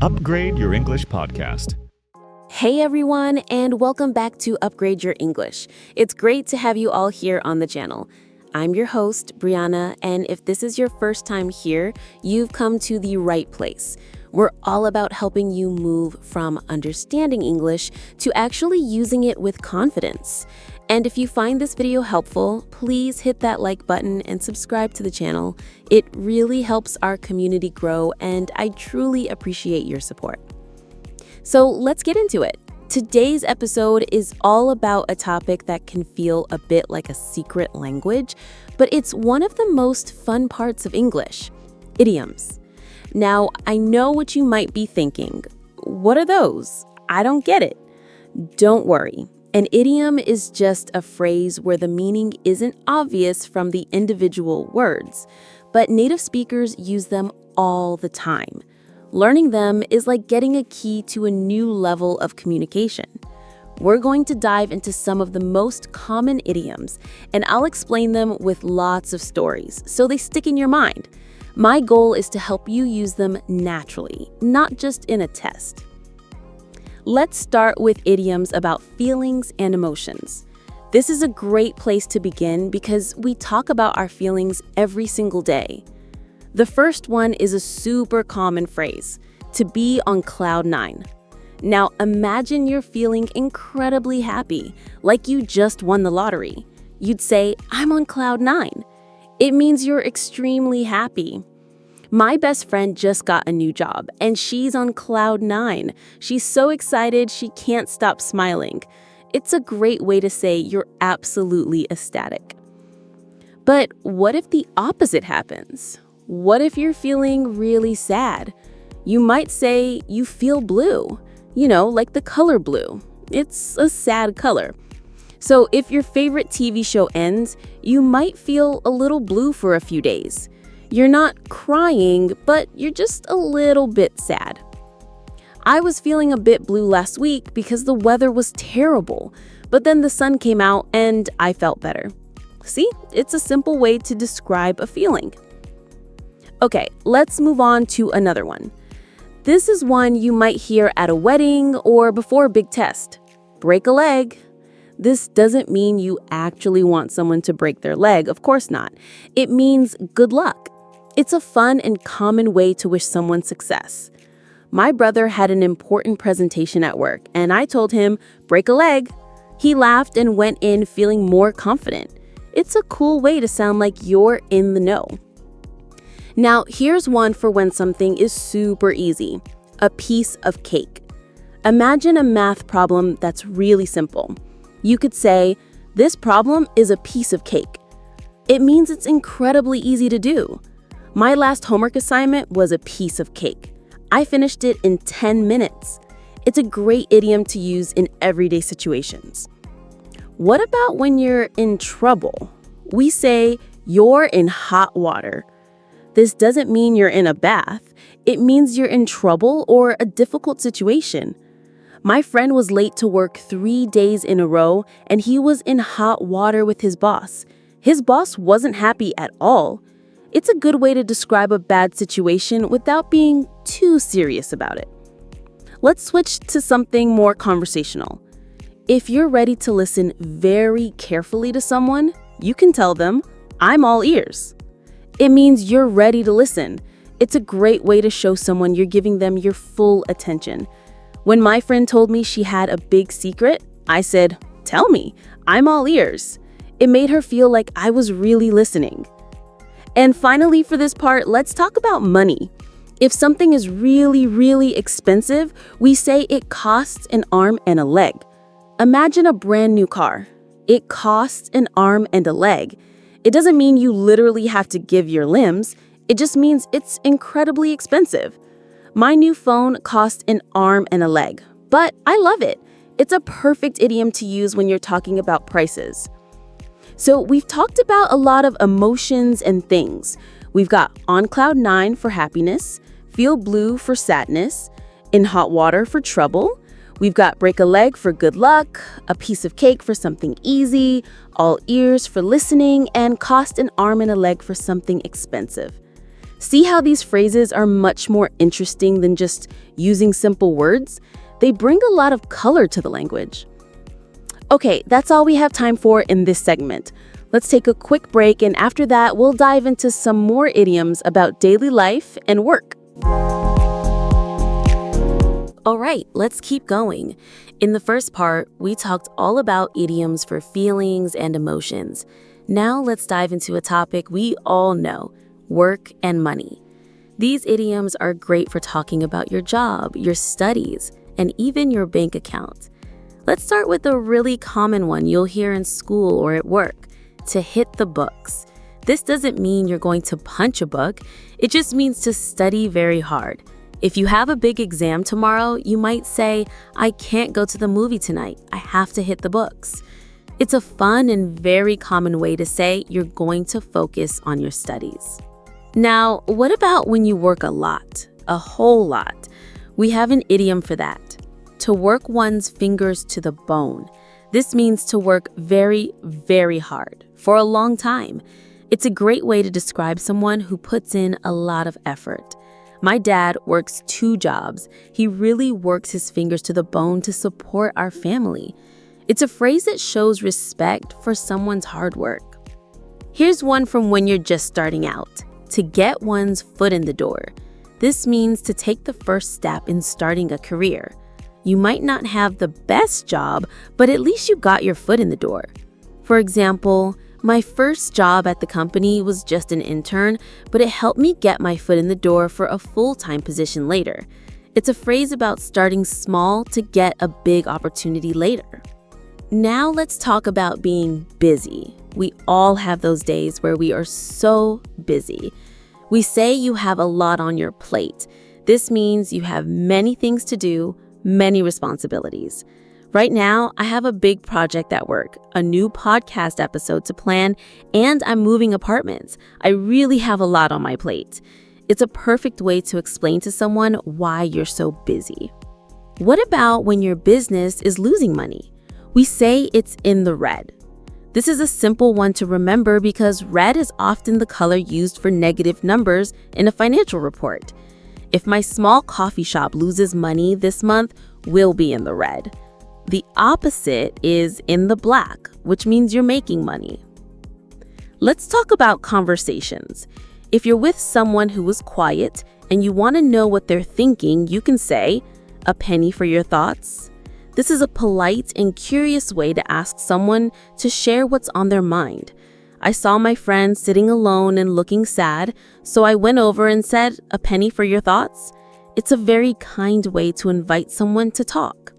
Upgrade Your English podcast. Hey everyone, and welcome back to Upgrade Your English. It's great to have you all here on the channel. I'm your host, Brianna, and if this is your first time here, you've come to the right place. We're all about helping you move from understanding English to actually using it with confidence. And if you find this video helpful, please hit that like button and subscribe to the channel. It really helps our community grow, and I truly appreciate your support. So let's get into it. Today's episode is all about a topic that can feel a bit like a secret language, but it's one of the most fun parts of English: idioms. Now, I know what you might be thinking. What are those? I don't get it. Don't worry. An idiom is just a phrase where the meaning isn't obvious from the individual words, but native speakers use them all the time. Learning them is like getting a key to a new level of communication. We're going to dive into some of the most common idioms, and I'll explain them with lots of stories so they stick in your mind. My goal is to help you use them naturally, not just in a test. Let's start with idioms about feelings and emotions. This is a great place to begin because we talk about our feelings every single day. The first one is a super common phrase: to be on cloud nine. Now imagine you're feeling incredibly happy, like you just won the lottery. You'd say, "I'm on cloud nine." It means you're extremely happy. My best friend just got a new job, and she's on cloud nine. She's so excited she can't stop smiling. It's a great way to say you're absolutely ecstatic. But what if the opposite happens? What if you're feeling really sad? You might say you feel blue, like the color blue. It's a sad color. So if your favorite TV show ends, you might feel a little blue for a few days. You're not crying, but you're just a little bit sad. I was feeling a bit blue last week because the weather was terrible, but then the sun came out and I felt better. See, it's a simple way to describe a feeling. Okay, let's move on to another one. This is one you might hear at a wedding or before a big test. Break a leg. This doesn't mean you actually want someone to break their leg, of course not. It means good luck. It's a fun and common way to wish someone success. My brother had an important presentation at work, and I told him, "Break a leg." He laughed and went in feeling more confident. It's a cool way to sound like you're in the know. Now, here's one for when something is super easy: a piece of cake. Imagine a math problem that's really simple. You could say, "This problem is a piece of cake." It means it's incredibly easy to do. My last homework assignment was a piece of cake. I finished it in 10 minutes. It's a great idiom to use in everyday situations. What about when you're in trouble? We say, "You're in hot water." This doesn't mean you're in a bath. It means you're in trouble or a difficult situation. My friend was late to work 3 days in a row, and he was in hot water with his boss. His boss wasn't happy at all. It's a good way to describe a bad situation without being too serious about it. Let's switch to something more conversational. If you're ready to listen very carefully to someone, you can tell them, "I'm all ears." It means you're ready to listen. It's a great way to show someone you're giving them your full attention. When my friend told me she had a big secret, I said, "Tell me, I'm all ears." It made her feel like I was really listening. And finally, for this part, let's talk about money. If something is really, really expensive, we say it costs an arm and a leg. Imagine a brand new car. It costs an arm and a leg. It doesn't mean you literally have to give your limbs. It just means it's incredibly expensive. My new phone cost an arm and a leg, but I love it. It's a perfect idiom to use when you're talking about prices. So we've talked about a lot of emotions and things. We've got on cloud nine for happiness, feel blue for sadness, in hot water for trouble. We've got break a leg for good luck, a piece of cake for something easy, all ears for listening, and cost an arm and a leg for something expensive. See how these phrases are much more interesting than just using simple words? They bring a lot of color to the language. Okay, that's all we have time for in this segment. Let's take a quick break, and after that, we'll dive into some more idioms about daily life and work. All right, let's keep going. In the first part, we talked all about idioms for feelings and emotions. Now let's dive into a topic we all know, work and money. These idioms are great for talking about your job, your studies, and even your bank account. Let's start with a really common one you'll hear in school or at work, to hit the books. This doesn't mean you're going to punch a book. It just means to study very hard. If you have a big exam tomorrow, you might say, I can't go to the movie tonight. I have to hit the books. It's a fun and very common way to say you're going to focus on your studies. Now, what about when you work a lot, a whole lot? We have an idiom for that. To work one's fingers to the bone. This means to work very, very hard for a long time. It's a great way to describe someone who puts in a lot of effort. My dad works 2 jobs. He really works his fingers to the bone to support our family. It's a phrase that shows respect for someone's hard work. Here's one from when you're just starting out. To get one's foot in the door. This means to take the first step in starting a career. You might not have the best job, but at least you got your foot in the door. For example, my first job at the company was just an intern, but it helped me get my foot in the door for a full-time position later. It's a phrase about starting small to get a big opportunity later. Now let's talk about being busy. We all have those days where we are so busy. We say you have a lot on your plate. This means you have many things to do, many responsibilities. Right now, I have a big project at work, a new podcast episode to plan, and I'm moving apartments. I really have a lot on my plate. It's a perfect way to explain to someone why you're so busy. What about when your business is losing money? We say it's in the red. This is a simple one to remember because red is often the color used for negative numbers in a financial report. If my small coffee shop loses money this month, we'll be in the red. The opposite is in the black, which means you're making money. Let's talk about conversations. If you're with someone who is quiet and you want to know what they're thinking, you can say, a penny for your thoughts. This is a polite and curious way to ask someone to share what's on their mind. I saw my friend sitting alone and looking sad, so I went over and said, a penny for your thoughts. It's a very kind way to invite someone to talk.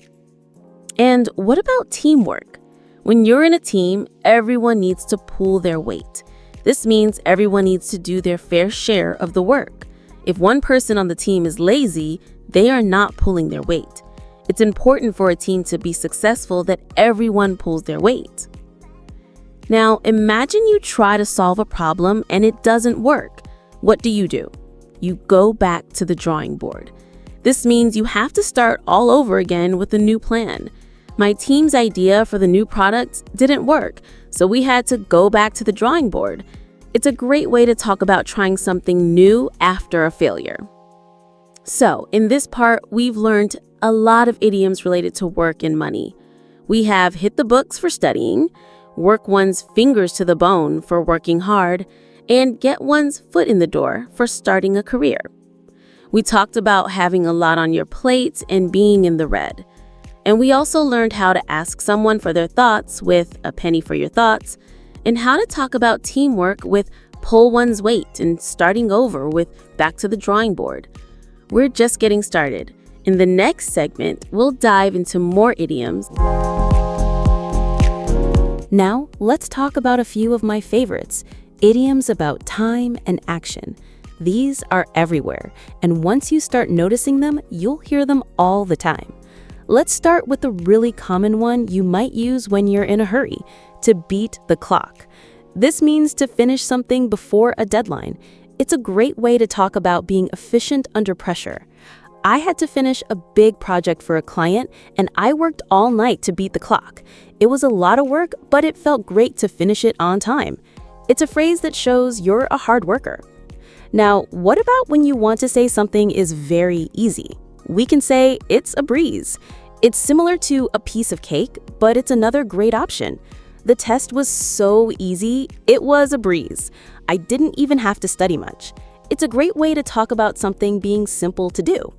And what about teamwork? When you're in a team, everyone needs to pull their weight. This means everyone needs to do their fair share of the work. If one person on the team is lazy, they are not pulling their weight. It's important for a team to be successful that everyone pulls their weight. Now, imagine you try to solve a problem and it doesn't work. What do? You go back to the drawing board. This means you have to start all over again with a new plan. My team's idea for the new product didn't work, so we had to go back to the drawing board. It's a great way to talk about trying something new after a failure. So, in this part, we've learned a lot of idioms related to work and money. We have hit the books for studying, work one's fingers to the bone for working hard, and get one's foot in the door for starting a career. We talked about having a lot on your plate and being in the red. And we also learned how to ask someone for their thoughts with a penny for your thoughts, and how to talk about teamwork with pull one's weight and starting over with back to the drawing board. We're just getting started. In the next segment, we'll dive into more idioms. Now, let's talk about a few of my favorites, idioms about time and action. These are everywhere, and once you start noticing them, you'll hear them all the time. Let's start with the really common one you might use when you're in a hurry, to beat the clock. This means to finish something before a deadline. It's a great way to talk about being efficient under pressure. I had to finish a big project for a client, and I worked all night to beat the clock. It was a lot of work, but it felt great to finish it on time. It's a phrase that shows you're a hard worker. Now, what about when you want to say something is very easy? We can say it's a breeze. It's similar to a piece of cake, but it's another great option. The test was so easy, it was a breeze. I didn't even have to study much. It's a great way to talk about something being simple to do.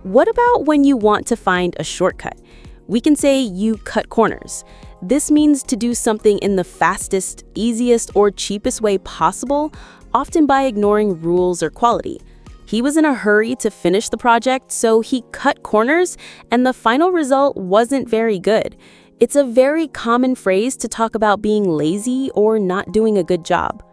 What about when you want to find a shortcut? We can say you cut corners. This means to do something in the fastest, easiest, or cheapest way possible, often by ignoring rules or quality. He was in a hurry to finish the project, so he cut corners, and the final result wasn't very good. It's a very common phrase to talk about being lazy or not doing a good job.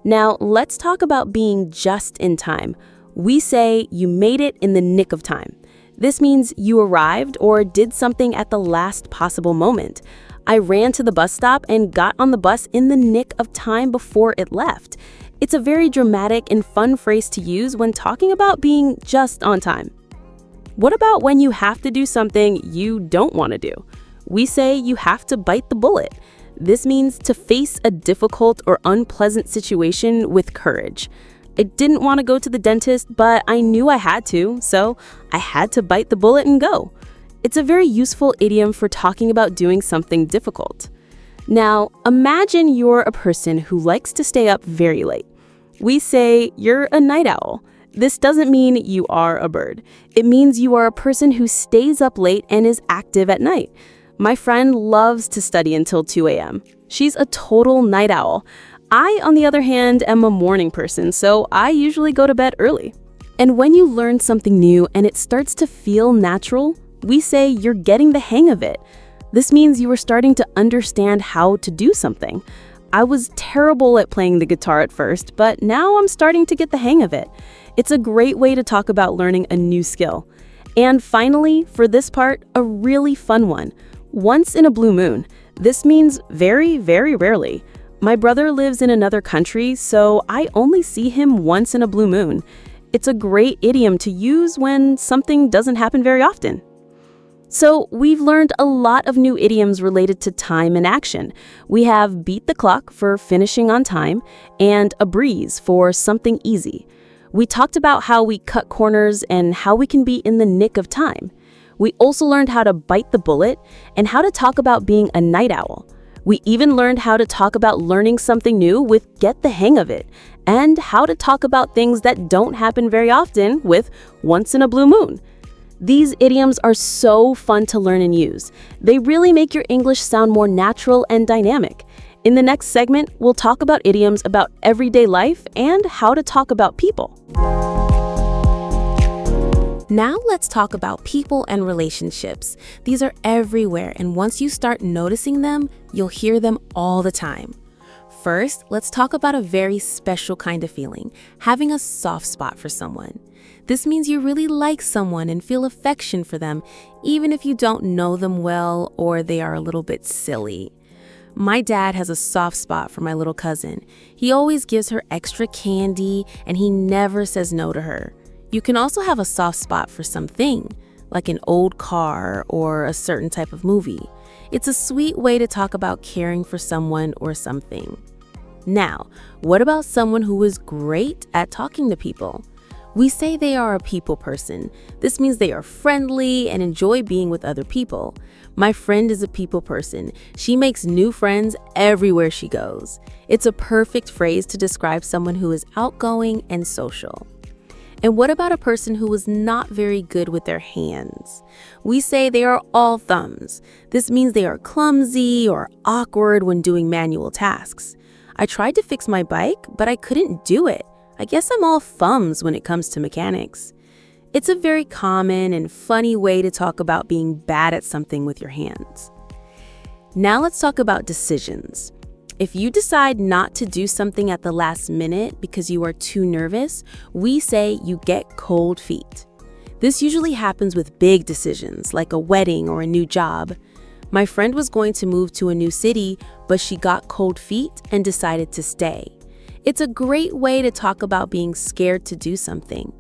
Now, let's talk about being just in time. We say you made it in the nick of time. This means you arrived or did something at the last possible moment. I ran to the bus stop and got on the bus in the nick of time before it left. It's a very dramatic and fun phrase to use when talking about being just on time. What about when you have to do something you don't want to do? We say you have to bite the bullet. This means to face a difficult or unpleasant situation with courage. I didn't want to go to the dentist, but I knew I had to, so I had to bite the bullet and go. It's a very useful idiom for talking about doing something difficult. Now, imagine you're a person who likes to stay up very late. We say you're a night owl. This doesn't mean you are a bird. It means you are a person who stays up late and is active at night. My friend loves to study until 2 a.m. She's a total night owl. I, on the other hand, am a morning person, so I usually go to bed early. And when you learn something new and it starts to feel natural, we say you're getting the hang of it. This means you are starting to understand how to do something. I was terrible at playing the guitar at first, but now I'm starting to get the hang of it. It's a great way to talk about learning a new skill. And finally, for this part, a really fun one. Once in a blue moon. This means very, very rarely. My brother lives in another country, so I only see him once in a blue moon. It's a great idiom to use when something doesn't happen very often. So we've learned a lot of new idioms related to time and action. We have beat the clock for finishing on time and a breeze for something easy. We talked about how we cut corners and how we can be in the nick of time. We also learned how to bite the bullet and how to talk about being a night owl. We even learned how to talk about learning something new with get the hang of it, and how to talk about things that don't happen very often with once in a blue moon. These idioms are so fun to learn and use. They really make your English sound more natural and dynamic. In the next segment, we'll talk about idioms about everyday life and how to talk about people. Now let's talk about people and relationships. These are everywhere, and once you start noticing them, you'll hear them all the time. First, let's talk about a very special kind of feeling, having a soft spot for someone. This means you really like someone and feel affection for them, even if you don't know them well or they are a little bit silly. My dad has a soft spot for my little cousin. He always gives her extra candy, and he never says no to her. You can also have a soft spot for something, like an old car or a certain type of movie. It's a sweet way to talk about caring for someone or something. Now, what about someone who is great at talking to people? We say they are a people person. This means they are friendly and enjoy being with other people. My friend is a people person. She makes new friends everywhere she goes. It's a perfect phrase to describe someone who is outgoing and social. And what about a person who is not very good with their hands? We say they are all thumbs. This means they are clumsy or awkward when doing manual tasks. I tried to fix my bike, but I couldn't do it. I guess I'm all thumbs when it comes to mechanics. It's a very common and funny way to talk about being bad at something with your hands. Now let's talk about decisions. If you decide not to do something at the last minute because you are too nervous, we say you get cold feet. This usually happens with big decisions like a wedding or a new job. My friend was going to move to a new city, but she got cold feet and decided to stay. It's a great way to talk about being scared to do something.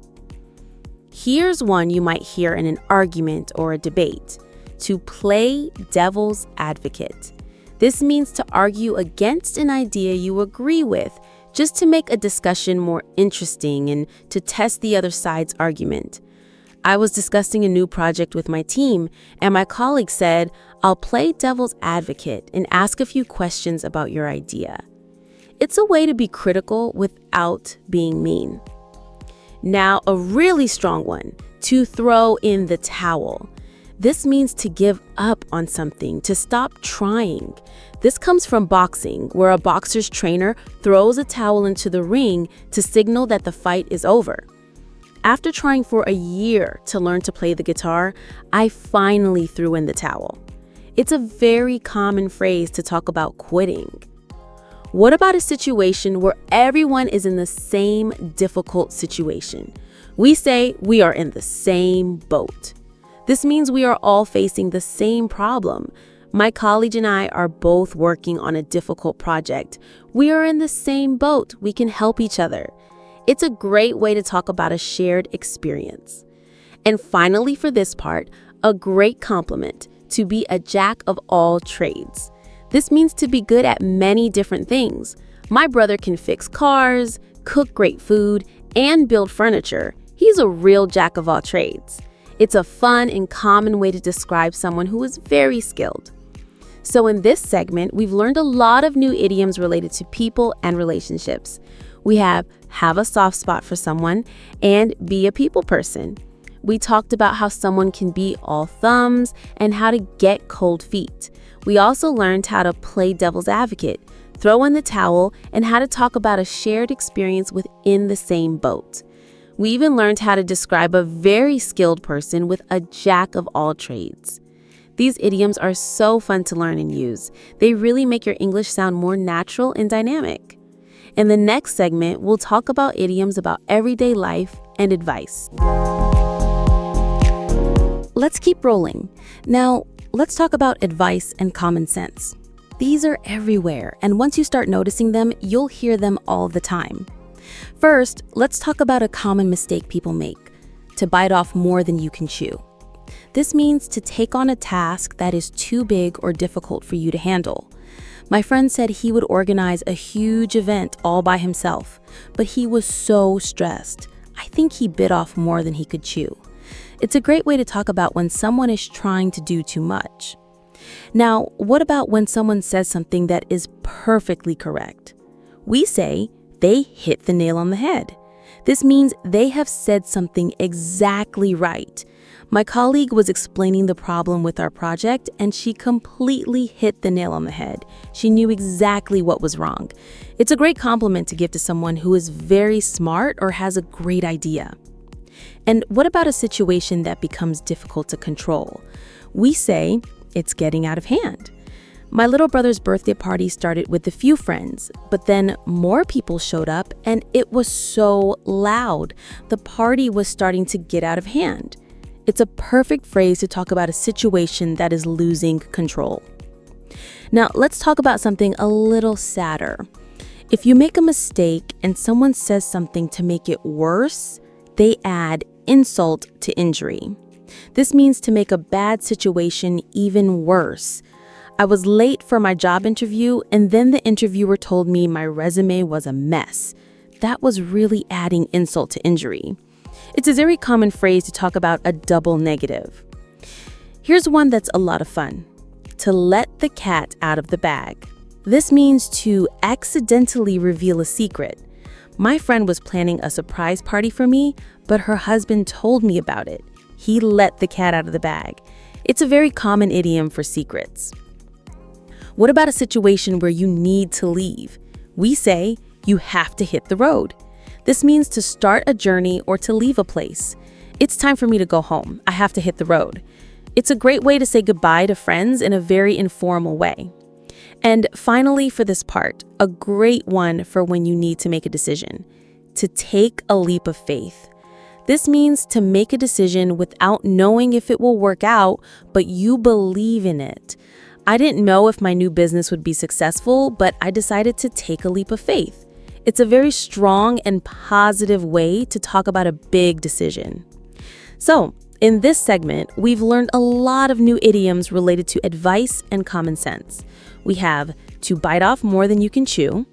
Here's one you might hear in an argument or a debate: to play devil's advocate. This means to argue against an idea you agree with, just to make a discussion more interesting and to test the other side's argument. I was discussing a new project with my team, and my colleague said, "I'll play devil's advocate and ask a few questions about your idea." It's a way to be critical without being mean. Now, a really strong one, to throw in the towel. This means to give up on something, to stop trying. This comes from boxing, where a boxer's trainer throws a towel into the ring to signal that the fight is over. After trying for a year to learn to play the guitar, I finally threw in the towel. It's a very common phrase to talk about quitting. What about a situation where everyone is in the same difficult situation? We say we are in the same boat. This means we are all facing the same problem. My colleague and I are both working on a difficult project. We are in the same boat. We can help each other. It's a great way to talk about a shared experience. And finally, for this part, a great compliment, to be a jack of all trades. This means to be good at many different things. My brother can fix cars, cook great food, and build furniture. He's a real jack of all trades. It's a fun and common way to describe someone who is very skilled. So in this segment, we've learned a lot of new idioms related to people and relationships. We have a soft spot for someone and be a people person. We talked about how someone can be all thumbs and how to get cold feet. We also learned how to play devil's advocate, throw in the towel, and how to talk about a shared experience within the same boat. We even learned how to describe a very skilled person with a jack of all trades. These idioms are so fun to learn and use. They really make your English sound more natural and dynamic. In the next segment, we'll talk about idioms about everyday life and advice. Let's keep rolling. Now, let's talk about advice and common sense. These are everywhere, and once you start noticing them, you'll hear them all the time. First, let's talk about a common mistake people make: to bite off more than you can chew. This means to take on a task that is too big or difficult for you to handle. My friend said he would organize a huge event all by himself, but he was so stressed. I think he bit off more than he could chew. It's a great way to talk about when someone is trying to do too much. Now, what about when someone says something that is perfectly correct? We say, they hit the nail on the head. This means they have said something exactly right. My colleague was explaining the problem with our project, and she completely hit the nail on the head. She knew exactly what was wrong. It's a great compliment to give to someone who is very smart or has a great idea. And what about a situation that becomes difficult to control? We say, it's getting out of hand. My little brother's birthday party started with a few friends, but then more people showed up and it was so loud. The party was starting to get out of hand. It's a perfect phrase to talk about a situation that is losing control. Now, let's talk about something a little sadder. If you make a mistake and someone says something to make it worse, they add insult to injury. This means to make a bad situation even worse. I was late for my job interview, and then the interviewer told me my resume was a mess. That was really adding insult to injury. It's a very common phrase to talk about a double negative. Here's one that's a lot of fun: to let the cat out of the bag. This means to accidentally reveal a secret. My friend was planning a surprise party for me, but her husband told me about it. He let the cat out of the bag. It's a very common idiom for secrets. What about a situation where you need to leave? We say, you have to hit the road. This means to start a journey or to leave a place. It's time for me to go home. I have to hit the road. It's a great way to say goodbye to friends in a very informal way. And finally, for this part, a great one for when you need to make a decision: to take a leap of faith. This means to make a decision without knowing if it will work out, but you believe in it. I didn't know if my new business would be successful, but I decided to take a leap of faith. It's a very strong and positive way to talk about a big decision. So, in this segment, we've learned a lot of new idioms related to advice and common sense. We have to bite off more than you can chew,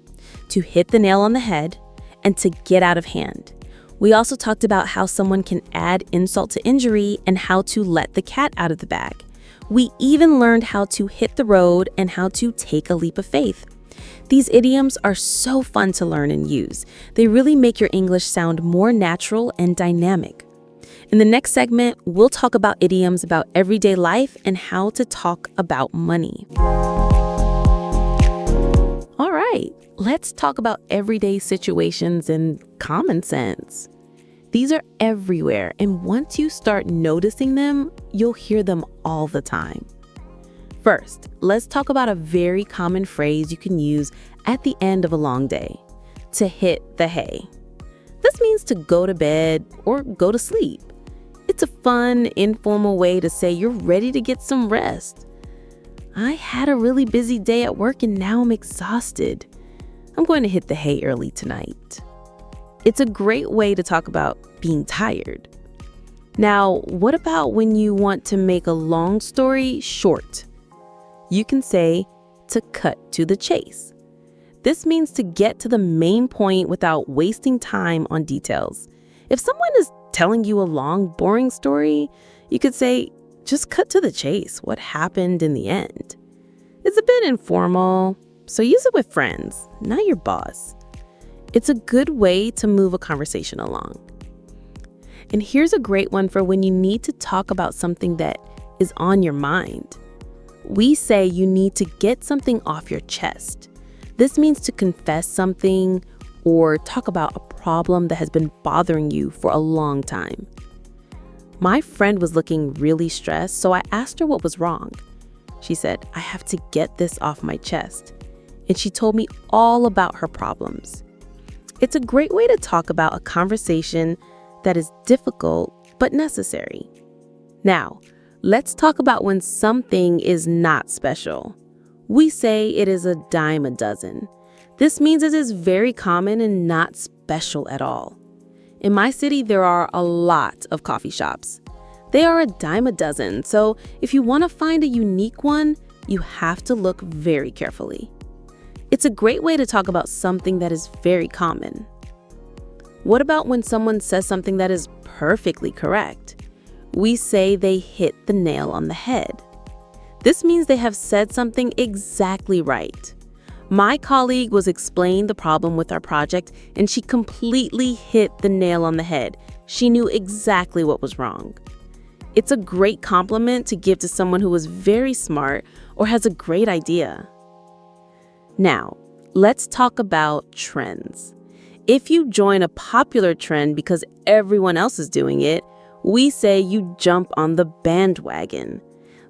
to hit the nail on the head, and to get out of hand. We also talked about how someone can add insult to injury and how to let the cat out of the bag. We even learned how to hit the road and how to take a leap of faith. These idioms are so fun to learn and use. They really make your English sound more natural and dynamic. In the next segment, we'll talk about idioms about everyday life and how to talk about money. All right, let's talk about everyday situations and common sense. These are everywhere, and once you start noticing them, you'll hear them all the time. First, let's talk about a very common phrase you can use at the end of a long day: to hit the hay. This means to go to bed or go to sleep. It's a fun, informal way to say you're ready to get some rest. I had a really busy day at work and now I'm exhausted. I'm going to hit the hay early tonight. It's a great way to talk about being tired. Now, what about when you want to make a long story short? You can say to cut to the chase. This means to get to the main point without wasting time on details. If someone is telling you a long, boring story, you could say, just cut to the chase. What happened in the end? It's a bit informal, so use it with friends, not your boss. It's a good way to move a conversation along. And here's a great one for when you need to talk about something that is on your mind. We say you need to get something off your chest. This means to confess something or talk about a problem that has been bothering you for a long time. My friend was looking really stressed, so I asked her what was wrong. She said, I have to get this off my chest. And she told me all about her problems. It's a great way to talk about a conversation that is difficult but necessary. Now, let's talk about when something is not special. We say it is a dime a dozen. This means it is very common and not special at all. In my city, there are a lot of coffee shops. They are a dime a dozen, so if you want to find a unique one, you have to look very carefully. It's a great way to talk about something that is very common. What about when someone says something that is perfectly correct? We say they hit the nail on the head. This means they have said something exactly right. My colleague was explaining the problem with our project, and she completely hit the nail on the head. She knew exactly what was wrong. It's a great compliment to give to someone who is very smart or has a great idea. Now, let's talk about trends. If you join a popular trend because everyone else is doing it, we say you jump on the bandwagon.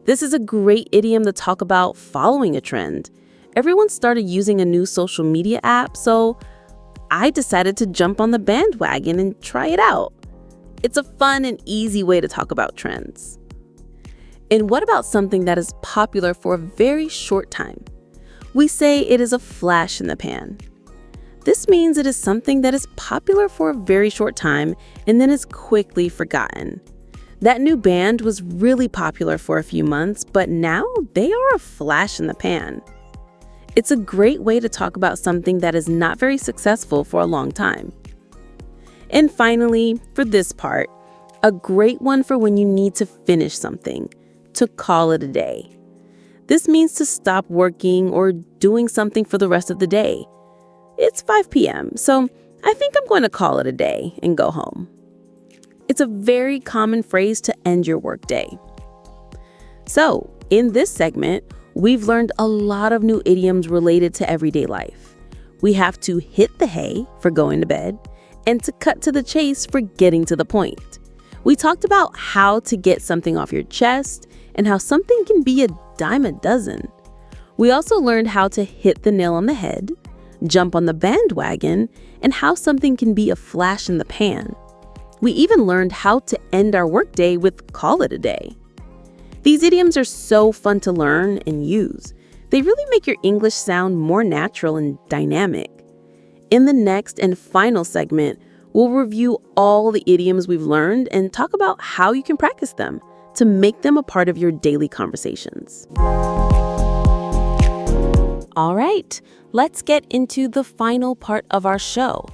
This is a great idiom to talk about following a trend. Everyone started using a new social media app, so I decided to jump on the bandwagon and try it out. It's a fun and easy way to talk about trends. And what about something that is popular for a very short time? We say it is a flash in the pan. This means it is something that is popular for a very short time and then is quickly forgotten. That new band was really popular for a few months, but now they are a flash in the pan. It's a great way to talk about something that is not very successful for a long time. And finally, for this part, a great one for when you need to finish something, to call it a day. This means to stop working or doing something for the rest of the day. It's 5 p.m., so I think I'm going to call it a day and go home. It's a very common phrase to end your workday. So, in this segment, we've learned a lot of new idioms related to everyday life. We have to hit the hay for going to bed and to cut to the chase for getting to the point. We talked about how to get something off your chest and how something can be a dime a dozen. We also learned how to hit the nail on the head, jump on the bandwagon, and how something can be a flash in the pan. We even learned how to end our workday with call it a day. These idioms are so fun to learn and use. They really make your English sound more natural and dynamic. In the next and final segment, we'll review all the idioms we've learned and talk about how you can practice them to make them a part of your daily conversations. All right, let's get into the final part of our show.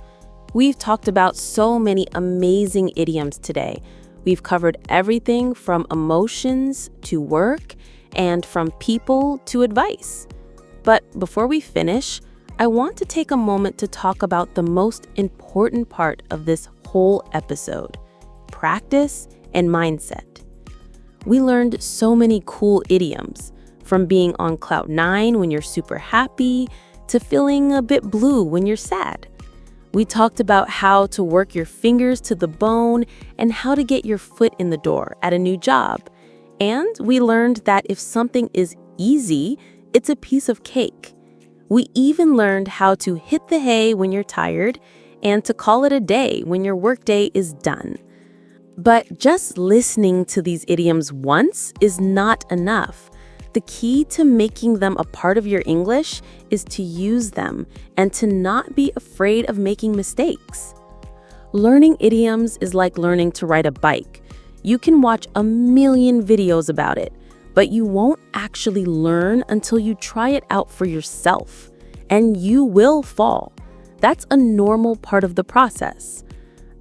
We've talked about so many amazing idioms today. We've covered everything from emotions to work and from people to advice. But before we finish, I want to take a moment to talk about the most important part of this whole episode: practice and mindset. We learned so many cool idioms, from being on cloud 9 when you're super happy to feeling a bit blue when you're sad. We talked about how to work your fingers to the bone and how to get your foot in the door at a new job. And we learned that if something is easy, it's a piece of cake. We even learned how to hit the hay when you're tired and to call it a day when your workday is done. But just listening to these idioms once is not enough. The key to making them a part of your English is to use them and to not be afraid of making mistakes. Learning idioms is like learning to ride a bike. You can watch a million videos about it, but you won't actually learn until you try it out for yourself. And you will fall. That's a normal part of the process.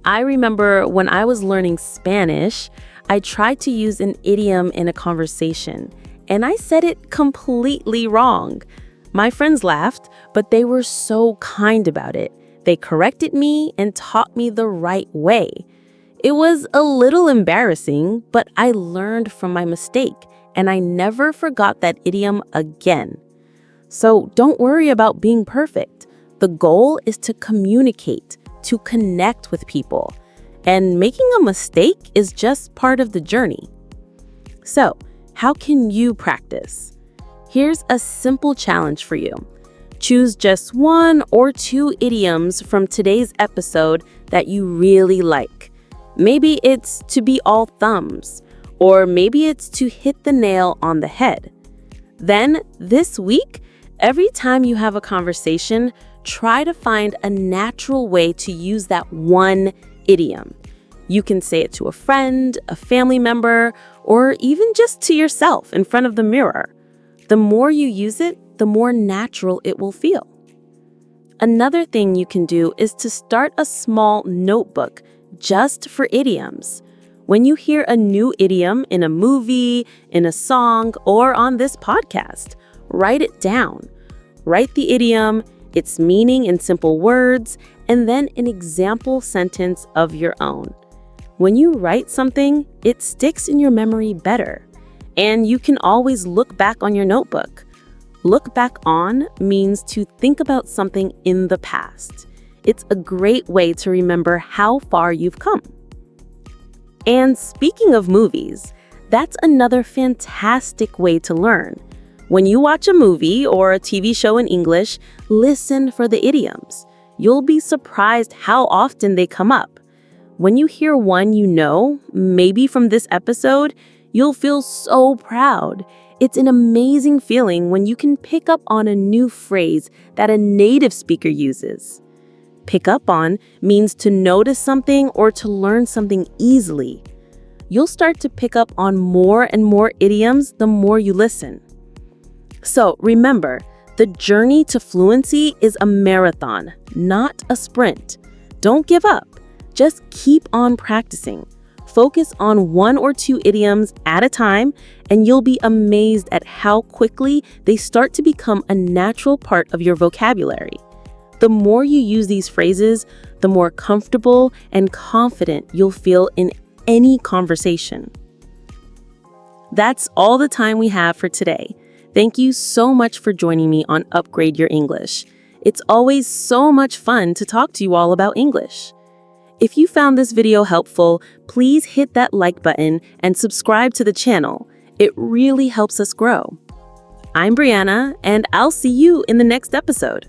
I remember when I was learning Spanish, I tried to use an idiom in a conversation, and I said it completely wrong. My friends laughed, but they were so kind about it. They corrected me and taught me the right way. It was a little embarrassing, but I learned from my mistake, and I never forgot that idiom again. So don't worry about being perfect. The goal is to communicate, to connect with people. And making a mistake is just part of the journey. So, how can you practice? Here's a simple challenge for you. Choose just 1 or 2 idioms from today's episode that you really like. Maybe it's to be all thumbs, or maybe it's to hit the nail on the head. Then, this week, every time you have a conversation, try to find a natural way to use that one idiom. You can say it to a friend, a family member, or even just to yourself in front of the mirror. The more you use it, the more natural it will feel. Another thing you can do is to start a small notebook just for idioms. When you hear a new idiom in a movie, in a song, or on this podcast, write it down. Write the idiom, its meaning in simple words, and then an example sentence of your own. When you write something, it sticks in your memory better. And you can always look back on your notebook. Look back on means to think about something in the past. It's a great way to remember how far you've come. And speaking of movies, that's another fantastic way to learn. When you watch a movie or a TV show in English, listen for the idioms. You'll be surprised how often they come up. When you hear one you know, maybe from this episode, you'll feel so proud. It's an amazing feeling when you can pick up on a new phrase that a native speaker uses. Pick up on means to notice something or to learn something easily. You'll start to pick up on more and more idioms the more you listen. So remember, the journey to fluency is a marathon, not a sprint. Don't give up. Just keep on practicing. Focus on 1 or 2 idioms at a time, and you'll be amazed at how quickly they start to become a natural part of your vocabulary. The more you use these phrases, the more comfortable and confident you'll feel in any conversation. That's all the time we have for today. Thank you so much for joining me on Upgrade Your English. It's always so much fun to talk to you all about English. If you found this video helpful, please hit that like button and subscribe to the channel. It really helps us grow. I'm Brianna, and I'll see you in the next episode.